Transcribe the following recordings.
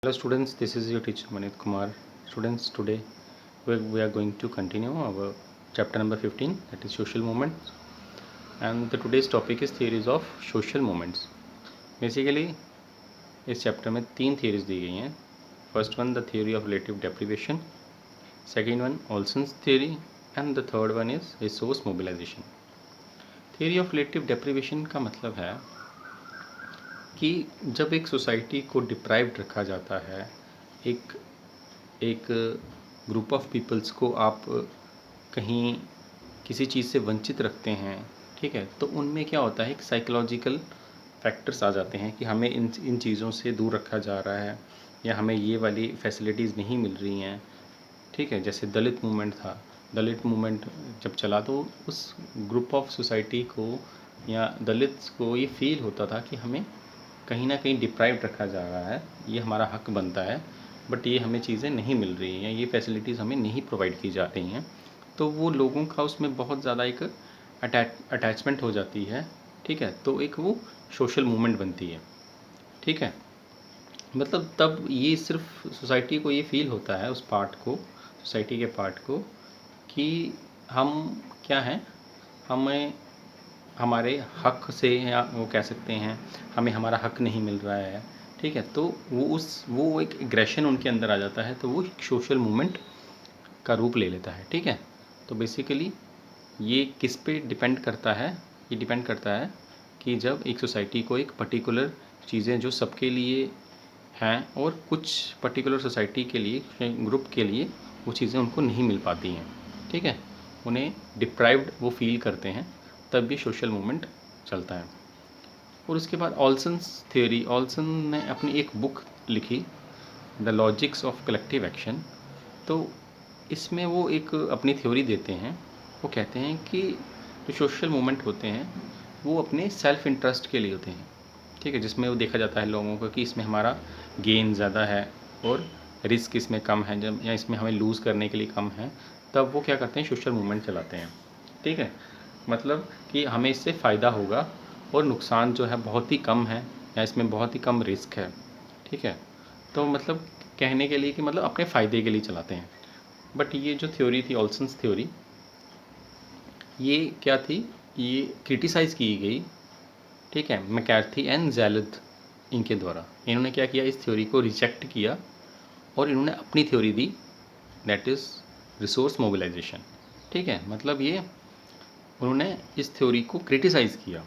Hello students, this is your teacher Manit Kumar. Students, today we are going to continue our chapter number 15, that is social movements, and the today's topic is theories of social movements. Basically इस chapter में तीन theories दी गई हैं. First one, the theory of relative deprivation, second one Olson's theory, and the third one is resource mobilization. Theory of relative deprivation का मतलब है कि जब एक सोसाइटी को डिप्राइव्ड रखा जाता है, एक एक ग्रुप ऑफ पीपल्स को आप कहीं किसी चीज़ से वंचित रखते हैं, ठीक है, तो उनमें क्या होता है, एक साइकोलॉजिकल फैक्टर्स आ जाते हैं कि हमें इन चीज़ों से दूर रखा जा रहा है या हमें ये वाली फैसिलिटीज़ नहीं मिल रही हैं, ठीक है. जैसे दलित मूवमेंट था, दलित मूवमेंट जब चला तो उस ग्रुप ऑफ सोसाइटी को या दलित्स को ये फील होता था कि हमें कहीं ना कहीं डिप्राइव्ड रखा जा रहा है, ये हमारा हक बनता है, बट ये हमें चीज़ें नहीं मिल रही हैं, ये फैसिलिटीज़ हमें नहीं प्रोवाइड की जा रही हैं. तो वो लोगों का उसमें बहुत ज़्यादा एक अटैचमेंट हो जाती है, ठीक है. तो एक वो सोशल मूवमेंट बनती है, ठीक है. मतलब तब ये सिर्फ सोसाइटी को ये फील होता है, उस पार्ट को, सोसाइटी के पार्ट को, कि हम क्या हैं, हमें हमारे हक से, या वो कह सकते हैं हमें हमारा हक नहीं मिल रहा है, ठीक है. तो वो एक एग्रेशन उनके अंदर आ जाता है, तो वो एक सोशल मूवमेंट का रूप ले लेता है, ठीक है. तो बेसिकली ये किस पे डिपेंड करता है, ये डिपेंड करता है कि जब एक सोसाइटी को एक पर्टिकुलर चीज़ें जो सबके लिए हैं और कुछ पर्टिकुलर सोसाइटी के लिए, ग्रुप के लिए वो चीज़ें उनको नहीं मिल पाती हैं, ठीक है, उन्हें डिप्राइव्ड वो फील करते हैं, तब भी सोशल मूवमेंट चलता है. और उसके बाद ऑल्सन्स थ्योरी, ऑल्सन ने अपनी एक बुक लिखी, the logics of collective action. तो इसमें वो एक अपनी थ्योरी देते हैं. वो कहते हैं कि जो सोशल मूवमेंट होते हैं वो अपने सेल्फ इंटरेस्ट के लिए होते हैं, ठीक है, जिसमें वो देखा जाता है लोगों को कि इसमें हमारा गेन ज़्यादा है और रिस्क इसमें कम है, जब या इसमें हमें लूज़ करने के लिए कम है, तब वो क्या करते हैं, सोशल मूवमेंट चलाते हैं, ठीक है. मतलब कि हमें इससे फ़ायदा होगा और नुकसान जो है बहुत ही कम है, या इसमें बहुत ही कम रिस्क है, ठीक है. तो मतलब कहने के लिए कि मतलब अपने फ़ायदे के लिए चलाते हैं. बट ये जो थ्योरी थी, ऑल्सन्स थ्योरी, ये क्या थी, ये क्रिटिसाइज़ की गई, ठीक है, मैकार्थी एंड ज़ैलद इनके द्वारा. इन्होंने क्या किया, इस थ्योरी को रिजेक्ट किया और इन्होंने अपनी थ्योरी दी, दैट इज़ रिसोर्स मोबिलाइजेशन, ठीक है. मतलब ये उन्होंने इस थ्योरी को क्रिटिसाइज़ किया.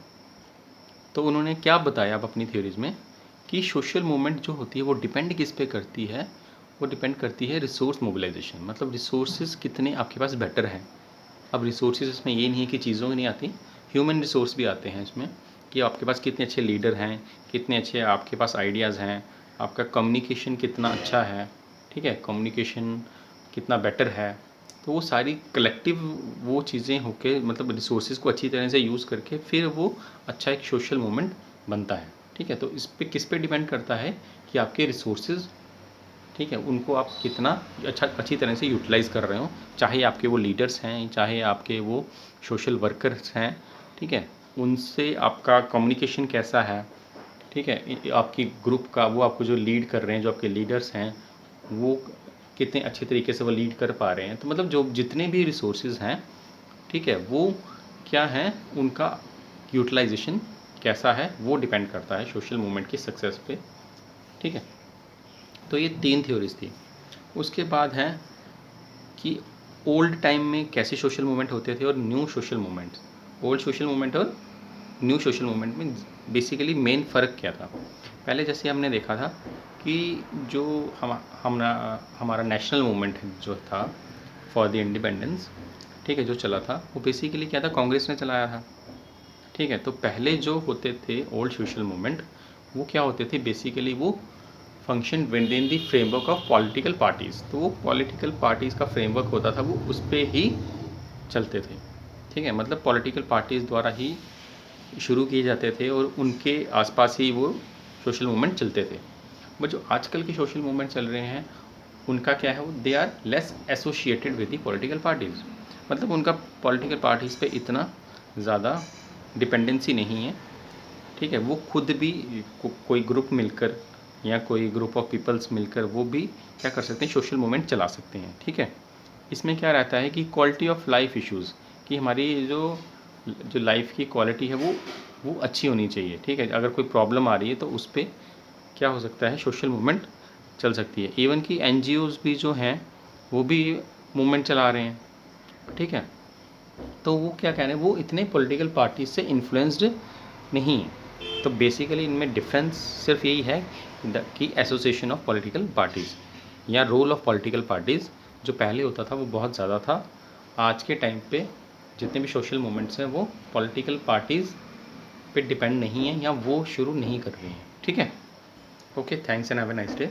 तो उन्होंने क्या बताया अब अपनी थ्योरीज़ में कि सोशल मूवमेंट जो होती है वो डिपेंड किस पे करती है, वो डिपेंड करती है रिसोर्स मोबिलाइजेशन, मतलब रिसोर्सेज कितने आपके पास बेटर हैं. अब रिसोर्सेज इसमें ये नहीं है कि चीज़ों की नहीं आती, ह्यूमन रिसोर्स भी आते हैं इसमें, कि आपके पास कितने अच्छे लीडर हैं, कितने अच्छे आपके पास आइडियाज़ हैं, आपका कम्युनिकेशन कितना अच्छा है, ठीक है, कम्युनिकेशन कितना बेटर है. तो वो सारी कलेक्टिव वो चीज़ें होके, मतलब रिसोर्सेज को अच्छी तरह से यूज़ करके फिर वो अच्छा एक सोशल मूवमेंट बनता है, ठीक है. तो इस पे किस पे डिपेंड करता है कि आपके रिसोर्सेज, ठीक है, उनको आप कितना अच्छी तरह से यूटिलाइज़ कर रहे हो, चाहे आपके वो लीडर्स हैं, चाहे आपके वो सोशल वर्कर्स हैं, ठीक है, उनसे आपका कम्युनिकेशन कैसा है, ठीक है, आपकी ग्रुप का वो आपको जो लीड कर रहे हैं, जो आपके लीडर्स हैं, वो कितने अच्छे तरीके से वो लीड कर पा रहे हैं. तो मतलब जो जितने भी रिसोर्सेज हैं, ठीक है, वो क्या हैं, उनका यूटिलाइजेशन कैसा है, वो डिपेंड करता है सोशल मूवमेंट की सक्सेस पे, ठीक है. तो ये तीन थ्योरीज थी. उसके बाद है कि ओल्ड टाइम में कैसे सोशल मूवमेंट होते थे और new social movements, old social movement और न्यू सोशल मूवमेंट में बेसिकली मेन फ़र्क क्या था. पहले जैसे हमने देखा था कि जो हमारा नेशनल मूवमेंट जो था फॉर द इंडिपेंडेंस, ठीक है, जो चला था, वो बेसिकली क्या था, कांग्रेस ने चलाया था, ठीक है. तो पहले जो होते थे ओल्ड सोशल मूवमेंट, वो क्या होते थे, बेसिकली वो function with in the framework of political parties. तो वो पॉलिटिकल पार्टीज़ का फ्रेमवर्क होता था, वो उस पर ही चलते थे, ठीक है. मतलब पॉलिटिकल पार्टीज़ द्वारा ही शुरू किए जाते थे और उनके आसपास ही वो सोशल मूवमेंट चलते थे. बट जो आजकल के सोशल मूवमेंट चल रहे हैं, उनका क्या है, वो they are less associated with the political parties. मतलब उनका पॉलिटिकल पार्टीज़ पे इतना ज़्यादा डिपेंडेंसी नहीं है, ठीक है. वो खुद भी कोई ग्रुप मिलकर या कोई ग्रुप ऑफ पीपल्स मिलकर वो भी क्या कर सकते हैं, सोशल मूवमेंट चला सकते हैं। ठीक है, इसमें क्या रहता है कि क्वालिटी ऑफ लाइफ इश्यूज़, कि हमारी जो जो लाइफ की क्वालिटी है वो अच्छी होनी चाहिए। ठीक है, अगर कोई प्रॉब्लम आ रही है तो उस पर क्या हो सकता है, सोशल मूवमेंट चल सकती है। इवन कि एनजीओज़ भी जो हैं वो भी मूवमेंट चला रहे हैं। ठीक है, तो वो क्या कह रहे हैं, वो इतने पॉलिटिकल पार्टीज से इन्फ्लुएंस्ड नहीं है। तो बेसिकली इनमें डिफरेंस सिर्फ यही है कि एसोसिएशन ऑफ पॉलिटिकल पार्टीज़ या रोल ऑफ पॉलिटिकल पार्टीज़ जो पहले होता था वो बहुत ज़्यादा था। आज के टाइम पे जितने भी सोशल मूवमेंट्स हैं वो पॉलिटिकल पार्टीज़ पे डिपेंड नहीं है या वो शुरू नहीं कर रहे हैं। ठीक है, okay, thanks and have a nice day.